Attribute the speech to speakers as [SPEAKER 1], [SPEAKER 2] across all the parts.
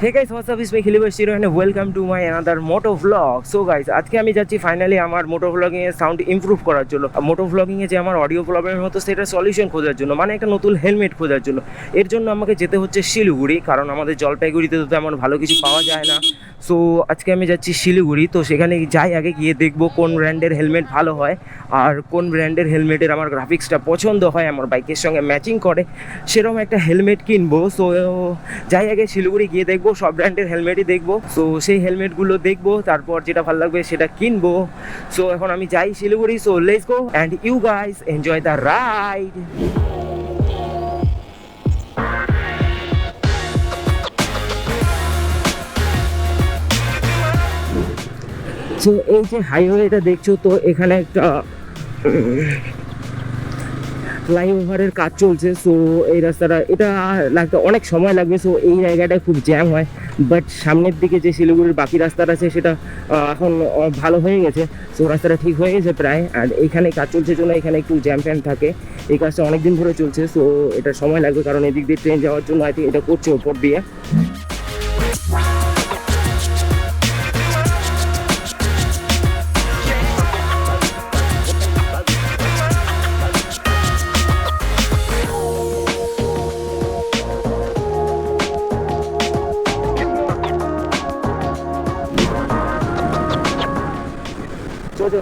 [SPEAKER 1] Hey guys what's up, इसमें खिली Bashir and welcome to my another moto vlog. So guys আজকে আমি যাচ্ছি ফাইনালি আমার মোটো ব্লগিং এর সাউন্ড ইমপ্রুভ করার জন্য, মোটো ব্লগিং এ যে আমার অডিও প্রবলেম হতো সেটা সলিউশন খোঁজার জন্য, মানে একটা নতুন হেলমেট খোঁজার জন্য। এর জন্য আমাকে যেতে হচ্ছে শিলিগুড়ি, কারণ আমাদের জলপাইগুড়িতে তো তেমন ভালো কিছু পাওয়া যায় না। সো আজকে আমি যাচ্ছি শিলিগুড়ি, তো সেখানে যাই আগে গিয়ে দেখবো কোন ব্র্যান্ডের হেলমেট ভালো হয় আর কোন ব্র্যান্ডের হেলমেটের আমার গ্রাফিক্সটা পছন্দ হয়, আমার বাইকের সঙ্গে ম্যাচিং করে, সেরকম একটা হেলমেট কিনবো। সো যাই আগে শিলিগুড়ি গিয়ে দেখবো, সব ব্র্যান্ডের হেলমেটই দেখবো। সো সেই হেলমেটগুলো দেখবো, তারপর যেটা ভালো লাগবে সেটা কিনবো। সো এখন আমি যাই Siliguri. So let's go and you guys enjoy the ride. So এই যে হাইওয়েটা দেখছো, তো এখানে একটা ফ্লাইওভারের কাজ চলছে। সো এই রাস্তাটা এটা লাগতে অনেক সময় লাগবে। সো এই জায়গাটায় খুব জ্যাম হয়, বাট সামনের দিকে যে শিলিগুড়ির বাকি রাস্তাটা আছে সেটা এখন ভালো হয়ে গেছে। সো রাস্তাটা ঠিক হয়ে গেছে প্রায়। আর এইখানে কাজ চলছে জন্য এখানে একটু জ্যাম ফ্যাম থাকে। এই কাজটা অনেক দিন ধরে চলছে। সো এটা সময় লাগবে, কারণ এদিক দিয়ে ট্রেন যাওয়ার জন্য আই থিঙ্ক এটা করছে ওপর দিয়ে। চলো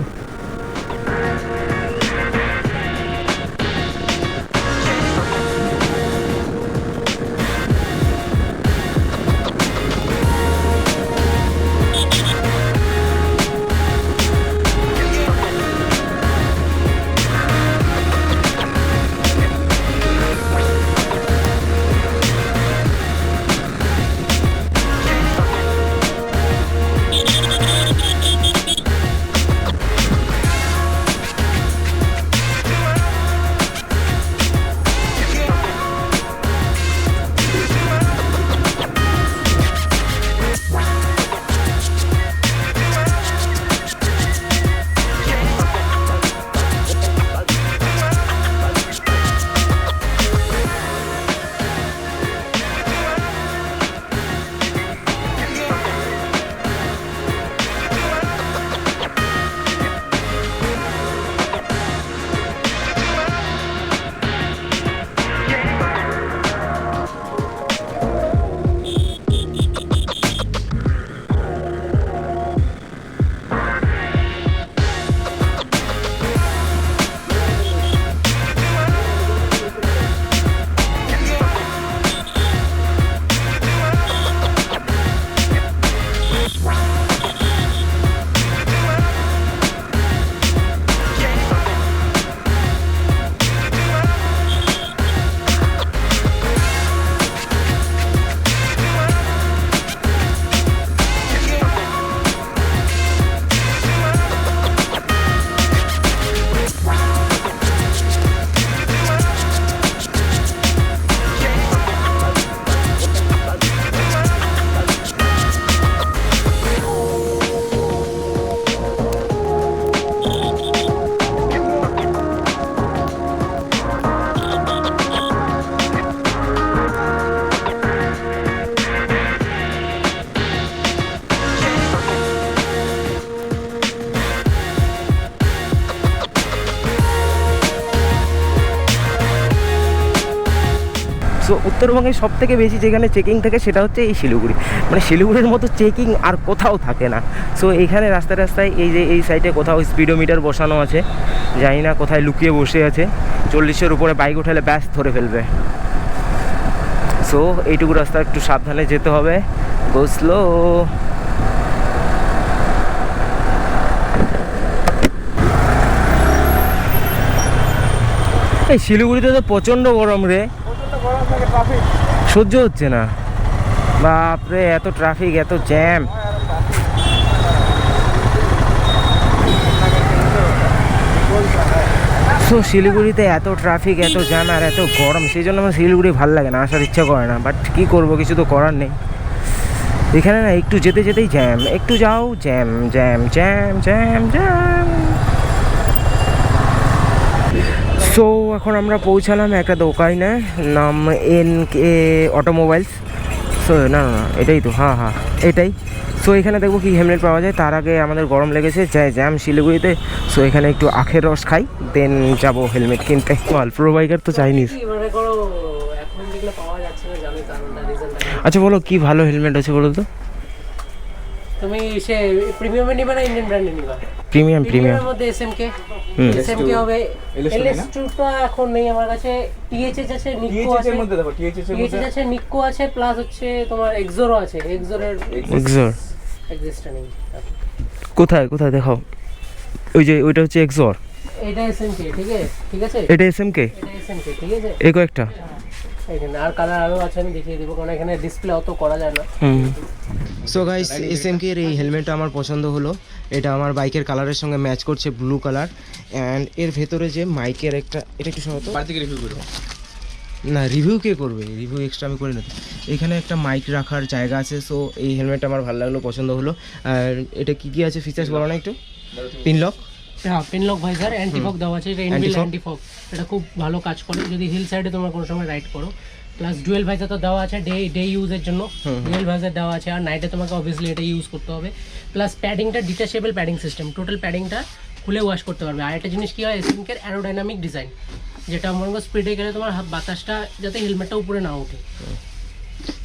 [SPEAKER 1] সো উত্তরবঙ্গে সব থেকে বেশি যেখানে চেকিং থাকে সেটা হচ্ছে এই শিলিগুড়ি। মানে শিলিগুড়ির মতো চেকিং আর কোথাও থাকে না। সো এইখানে রাস্তায় রাস্তায় এই যে এই সাইডে কোথাও স্পিডোমিটার বসানো আছে, জানি না কোথায় লুকিয়ে বসে আছে। 40-এর উপরে বাইক উঠালে ব্যাস ধরে ফেলবে। সো এইটুকু রাস্তা একটু সাবধানে যেতে হবে, গো স্লো। এই শিলিগুড়িতে তো প্রচণ্ড গরম রে, সহ্য হচ্ছে না। বাপরে, এত ট্রাফিক, এত জ্যাম। সো শিলিগুড়িতে এত ট্রাফিক, এত জ্যাম আর এত গরম, সেই জন্য আমার শিলিগুড়ি ভালো লাগে না, আসার ইচ্ছা করে না। বাট কী করবো, কিছু তো করার নেই। এখানে না একটু যেতে যেতেই জ্যাম, একটু যাও jam jam jam jam jam. So এখন আমরা পৌঁছালাম একটা দোকানে, নাম NK অটোমোবাইলস। সো না না না এটাই তো, হ্যাঁ হ্যাঁ এটাই। সো এখানে দেখবো কি হেলমেট পাওয়া যায়। তার আগে আমাদের গরম লেগেছে, যাই জ্যাম শিলিগুড়িতে। সো এখানে একটু আখের রস খাই, দেন যাবো হেলমেট কিনতে। মাল প্রো বাইকার তো চাইনিজ। আচ্ছা বলো কি ভালো হেলমেট আছে বলো তো?
[SPEAKER 2] তুমি সে প্রিমিয়ামে নিবা না ইন্ডিয়ান ব্র্যান্ডে নিবা?
[SPEAKER 1] প্রিমিয়াম।
[SPEAKER 2] প্রিমিয়ামের মধ্যে এসএমকে হবে। LS2 টা এখন নেই আমার কাছে। THS আছে, নিক্কো আছে।
[SPEAKER 3] মধ্যে দেখো THS এর
[SPEAKER 2] THS আছে, নিক্কো আছে, প্লাস হচ্ছে তোমার এক্সোরও আছে। এক্সোরের এক্সিস্টটা নেই।
[SPEAKER 1] কোথায় কোথায় দেখাও? ওই যে ওইটা হচ্ছে এক্সর,
[SPEAKER 2] এটা এসএমকে, ঠিক আছে।
[SPEAKER 1] এটা এসএমকে,
[SPEAKER 2] এটা এসএমকে, ঠিক আছে।
[SPEAKER 1] এই কয়েকটা
[SPEAKER 2] এখানে আর কালার আরও আছে, আমি দেখিয়ে দেবো, কারণ এখানে ডিসপ্লে অত করা যায় না।
[SPEAKER 1] সো গাইস এসএমকে এর এই হেলমেটটা আমার পছন্দ হলো। এটা আমার বাইকের কালারের সঙ্গে ম্যাচ করছে, ব্লু কালার। অ্যান্ড এর ভেতরে যে মাইকের একটা, এটা একটু সম্ভবত
[SPEAKER 3] বাড়ি থেকে রিভিউ করো
[SPEAKER 1] না, রিভিউ কে করবে? রিভিউ এক্সট্রা আমি করি না। এখানে একটা মাইক রাখার জায়গা আছে। সো এই হেলমেটটা আমার ভালো লাগলো, পছন্দ হলো। আর এটা কী কী আছে ফিচার্স বলো না একটু? পিনলক,
[SPEAKER 2] হ্যাঁ পিনলক ভাইজার, অ্যান্টিফগ দেওয়া আছে। এটা ইনবিল্ট অ্যান্টিফগ, এটা খুব ভালো কাজ করে যদি হিল সাইডে তোমরা কোনো সময় রাইড করো। প্লাস ডুয়েল ভাইজার তো দেওয়া আছে ডে ইউজের জন্য, ডুয়েল ভাইজার দেওয়া আছে। আর নাইটে তোমাকে অবভিয়াসলি এটা ইউজ করতে হবে। প্লাস প্যাডিংটা ডিটাচেবল প্যাডিং সিস্টেম, টোটাল প্যাডিংটা খুলে ওয়াশ করতে পারবে। আর একটা জিনিস কী হয়, এসএমকের অ্যারোডাইনামিক ডিজাইন, যেটা মনে করো স্পিডে গেলে তোমার বাতাসটা যাতে হেলমেটটা উপরে না ওঠে।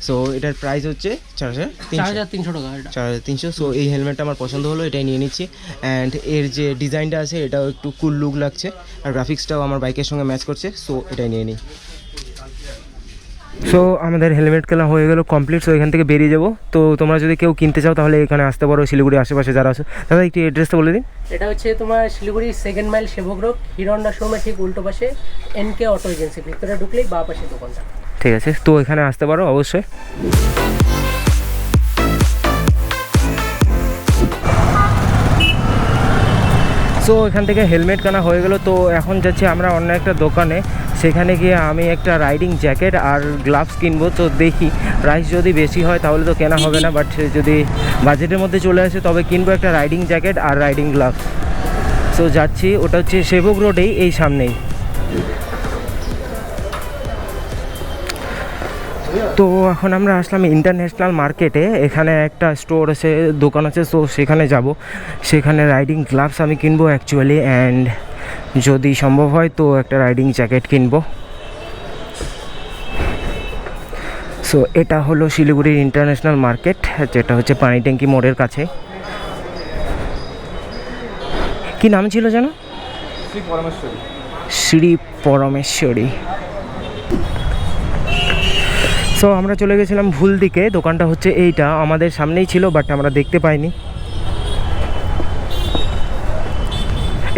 [SPEAKER 1] সো এটার প্রাইস হচ্ছে
[SPEAKER 2] 4300 টাকা। এটা
[SPEAKER 1] 4300। সো এই হেলমেটটা আমার পছন্দ হলো, এটাই নিয়ে নিচ্ছি। অ্যান্ড এর যে ডিজাইনটা আছে এটাও একটু কুল লুক লাগছে, আর গ্রাফিক্সটাও আমার বাইকের সঙ্গে ম্যাচ করছে। সো এটাই নিয়ে নিই। সো আমাদের হেলমেট কেনা হয়ে গেল কমপ্লিট। সো এখান থেকে বেরিয়ে যাবো। তো তোমরা যদি কেউ কিনতে চাও তাহলে এখানে আসতে পারো, শিলিগুড়ি আশেপাশে যারা আছে। দাদা একটু অ্যাড্রেসটা বলে দিন।
[SPEAKER 2] এটা হচ্ছে তোমার শিলিগুড়ি 2nd মাইল সেবক রোড, হিরো হন্ডা শোরুমের ঠিক উল্টো পাশে NK অটো এজেন্সি, ভিতরে ঢুকলেই বাঁ পাশে দোকানটা।
[SPEAKER 1] ঠিক আছে, তো এখানে আসতে পারো অবশ্যই। সো এখান থেকে হেলমেট কেনা হয়ে গেল। তো এখন যাচ্ছি আমরা অন্য একটা দোকানে, সেখানে গিয়ে আমি একটা রাইডিং জ্যাকেট আর গ্লাভস কিনবো। তো দেখি প্রাইস যদি বেশি হয় তাহলে তো কেনা হবে না, বাট যদি বাজেটের মধ্যে চলে আসে তবে কিনবো একটা রাইডিং জ্যাকেট আর রাইডিং গ্লাভস। সো যাচ্ছি, ওটা হচ্ছে সেবক রোডেই, এই সামনেই। তো এখন আমরা আসলাম ইন্টারন্যাশনাল মার্কেটে। এখানে একটা স্টোর আছে, দোকান আছে। সো সেখানে যাব, সেখানে রাইডিং গ্লাভস আমি কিনবো অ্যাকচুয়ালি। অ্যান্ড যদি সম্ভব হয় তো একটা রাইডিং জ্যাকেট কিনবো। সো এটা হলো শিলিগুড়ির ইন্টারন্যাশনাল মার্কেট, যেটা হচ্ছে পানি ট্যাঙ্কি মোড়ের কাছে। কি নাম ছিল যেন? শ্রী পরমেশ্বরী। সো আমরা চলে গেছিলাম ভুল দিকে, দোকানটা হচ্ছে এইটা, আমাদের সামনেই ছিল বাট আমরা দেখতে পাইনি।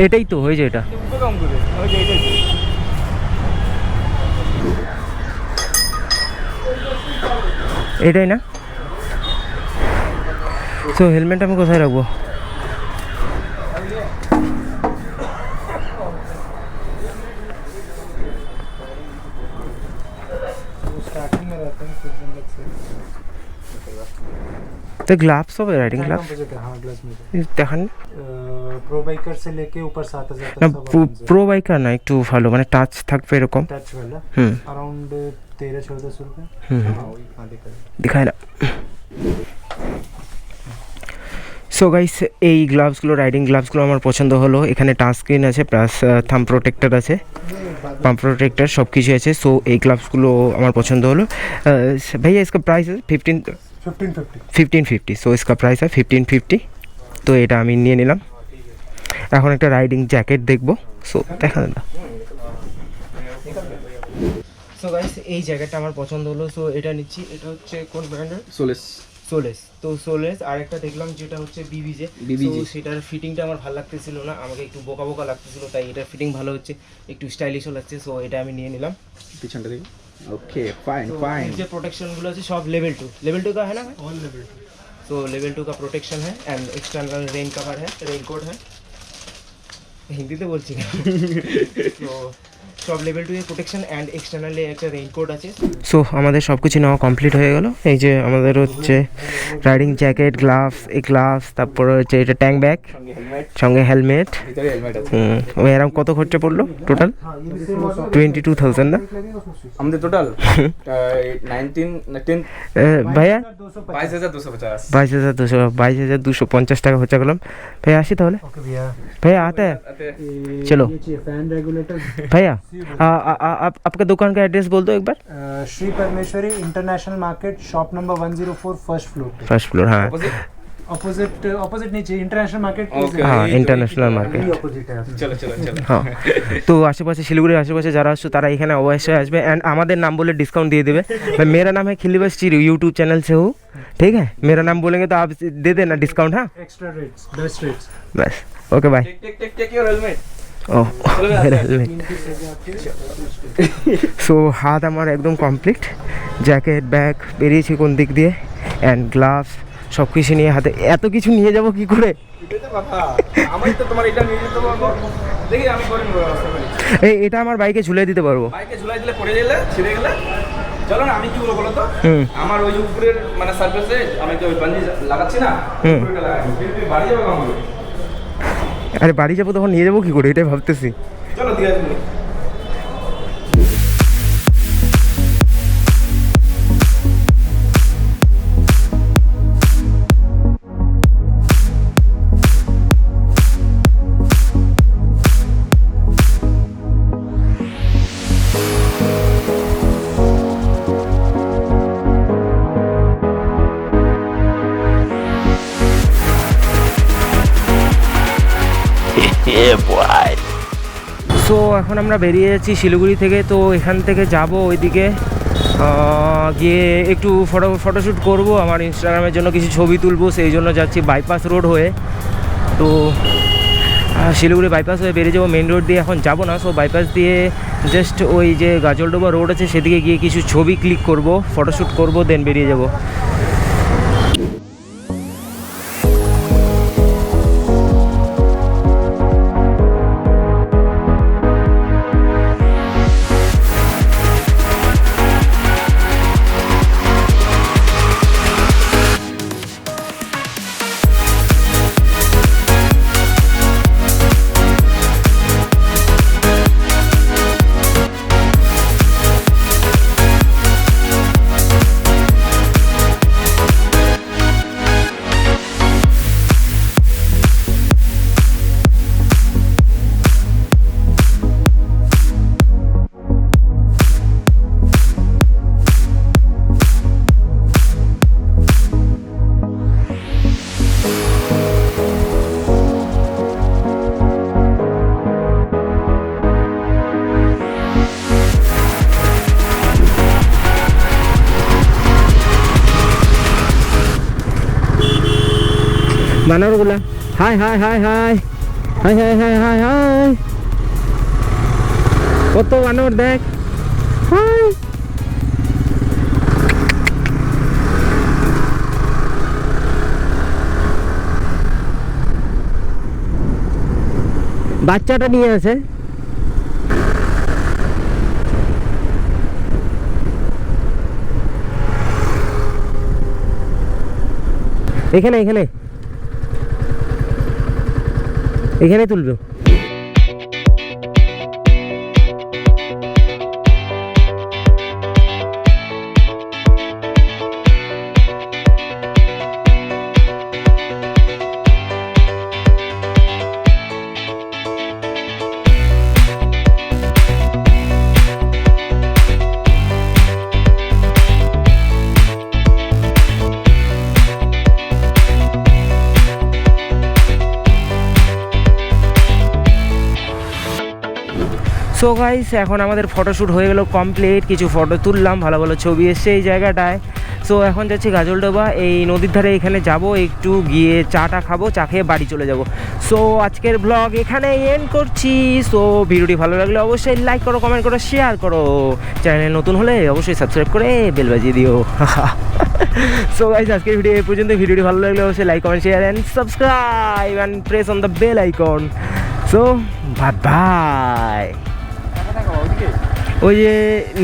[SPEAKER 1] এটাই তো হয়েছে, এটা এটাই না? সো হেলমেট আমি কোথায় রাখবো? तो ग्लाव्स सब है, राइडिंग ग्लाव्स देखान
[SPEAKER 4] प्रो बाइकर से लेके ऊपर 7000
[SPEAKER 1] ना।
[SPEAKER 4] तक
[SPEAKER 1] प्रो बाइकर ना একটু ভালো মানে টাচ থাকবে এরকম,
[SPEAKER 4] टच वाला अराउंड 13-1400 रुपए
[SPEAKER 1] दिखाए ना। সো গাইস এই গ্লাভসগুলো, রাইডিং গ্লাভসগুলো আমার পছন্দ হলো। এখানে টাচ স্ক্রিন আছে, প্লাস থাম প্রোটেক্টর আছে, পাম্প প্রোটেক্টর সব কিছু আছে। সো এই গ্লাভসগুলো আমার পছন্দ হলো। भैया इसका प्राइस है 1550। সো इसका प्राइस है 1550। তো এটা আমি নিয়ে নিলাম। এখন একটা রাইডিং জ্যাকেট দেখবো। সো দেখা না। সো গাইস এই জ্যাকেটটা আমার পছন্দ হলো, সো এটা নিচ্ছি। এটা হচ্ছে কোন ব্র্যান্ডের? সোলেস। তো সোলেস। আর একটা দেখলাম যেটা হচ্ছে বিবিজে। তো সেটার ফিটিংটা আমার ভালো লাগতেছিল না, আমাকে একটু বোকা বোকা লাগতেছিল, তাই এটার ফিটিং ভালো হচ্ছে, একটু স্টাইলিশও লাগছে। সো এটা আমি নিয়ে নিলাম।
[SPEAKER 3] পিছনটা দেখি। Okay fine fine.
[SPEAKER 1] যে প্রোটেকশনগুলো আছে সব लेवल 2 का है ना? All level 2। तो लेवल 2 का प्रोटेक्शन है एंड एक्सटर्नल रेन कवर है, रेनकोट है। हिंदी तो बोलছি না। तो সব লেভেল 2 এর প্রোটেকশন অ্যান্ড এক্সটার্নালি একটা রেইনকোট আছে। সো আমাদের সব কিছু নেওয়া কমপ্লিট হয়ে গেল। এই যে আমাদের হচ্ছে রাইডিং জ্যাকেট, গ্লাভস, তারপরে হচ্ছে এটা ট্যাঙ্ক ব্যাগ, সঙ্গে হেলমেট।
[SPEAKER 3] ভিতরে হেলমেট আছে।
[SPEAKER 1] ওই এরকম কত খরচা পড়লো টোটাল? 22,000 না
[SPEAKER 3] আমাদের টোটাল 10
[SPEAKER 1] ভাইয়া?
[SPEAKER 3] 22,250।
[SPEAKER 1] 22,250 টাকা খরচা করলাম। ভাইয়া আসি তাহলে।
[SPEAKER 4] ओके भैया।
[SPEAKER 1] भैया आते हैं, चलो।
[SPEAKER 4] ये चाहिए फैन रेगुलेटर।
[SPEAKER 1] भैया आप आपका दुकान का एड्रेस बोल दो एक बार।
[SPEAKER 4] Shri Parmeshwari international market, shop number 104, first floor.
[SPEAKER 1] First floor, हाँ
[SPEAKER 4] ऑपोजिट नहीं चाहिए, इंटरनेशनल मार्केट।
[SPEAKER 3] Okay.
[SPEAKER 1] हाँ
[SPEAKER 3] এই তো,
[SPEAKER 1] ইন্টারন্যাশনাল মার্কেট।
[SPEAKER 4] ऑपोजिट है।
[SPEAKER 3] চলো চলো চলো।
[SPEAKER 1] হ্যাঁ, তো আশেপাশে শিলিগুড়ির আশেপাশে যারা আসছো তারা এখানে অবশ্যই আসবে অ্যান্ড আমাদের নাম বলে डिस्काउंट दिए देवे। भाई मेरा नाम है खिल्ली चिरी, यूट्यूब चैनल से हूँ, ठीक है? मेरा नाम बोलेंगे तो आप दे देना डिस्काउंट। हाँ
[SPEAKER 4] एक्स्ट्रा रेट्स, बेस्ट रेट्स।
[SPEAKER 1] बस, okay bye.
[SPEAKER 3] Take your helmet.
[SPEAKER 1] ওহ সো হাত আমার একদম কমপ্লিট, জ্যাকেট ব্যাগ বেরিয়েছি কোন দিক দিয়ে অ্যান্ড গ্লাভস সব কিছু নিয়ে হাতে। এত কিছু নিয়ে যাব কি করে?
[SPEAKER 3] এটাই তো কথা, আমি তো তোমার এটা নিয়ে যেতে পারবো, দেখি আমি করে নেবো ব্যবস্থা করি।
[SPEAKER 1] এটা আমার বাইকে ঝুলিয়ে দিতে পারবো।
[SPEAKER 3] বাইকে ঝুলাই দিলে পড়ে গেলে ছিঁড়ে গেলে চলো না, আমি কি বলবো বলো তো, আমার ওই উপরের মানে সার্ফেসে আমি তো ওই বাঞ্জি লাগাচ্ছি না, উপরেটা লাগাই, তুমি বাড়ি যাবে কেমন করে?
[SPEAKER 1] আরে বাড়ি যাবো তখন নিয়ে যাবো কি করে, এটাই ভাবতেছি।
[SPEAKER 3] চলো দিয়ে আসবো।
[SPEAKER 1] সো এখন আমরা বেরিয়ে যাচ্ছি শিলিগুড়ি থেকে। তো এখান থেকে যাব ওইদিকে গিয়ে একটু ফটোশ্যুট করব, আমার ইনস্টাগ্রামের জন্য কিছু ছবি তুলবো, সেই জন্য যাচ্ছি বাইপাস রোড হয়ে। তো শিলিগুড়ি বাইপাস হয়ে বেরিয়ে যাবো, মেন রোড দিয়ে এখন যাব না। সো বাইপাস দিয়ে জাস্ট ওই যে গাজলডোবা রোড আছে সেদিকে গিয়ে কিছু ছবি ক্লিক করব, ফটোশ্যুট করব, দেন বেরিয়ে যাব। বানরগুলা hi hi hi hi hi hi hi hi hi, কত বানর দেখ, হাই। বাচ্চাটা নিয়ে আছে। এখানে এখানে এখানে তুলবে। সো গাইস এখন আমাদের ফটোশ্যুট হয়ে গেল কমপ্লিট, কিছু ফটো তুললাম, ভালো ভালো ছবি এসছে এই জায়গাটায়। সো এখন যাচ্ছি গাজলডোবা, এই নদীর ধারে এখানে যাব, একটু গিয়ে চাটা খাবো, চা খেয়ে বাড়ি চলে যাব। সো আজকের ব্লগ এখানে এন্ড করছি। সো ভিডিওটি ভালো লাগলে অবশ্যই লাইক করো, কমেন্ট করো, শেয়ার করো, চ্যানেলে নতুন হলে অবশ্যই সাবস্ক্রাইব করে বেল বাজিয়ে দিও। সো গাইস আজকের ভিডিও এই পর্যন্ত। ভিডিওটি ভালো লাগলে অবশ্যই like comment share and subscribe and press on the bell icon. So bye bye. ওই যে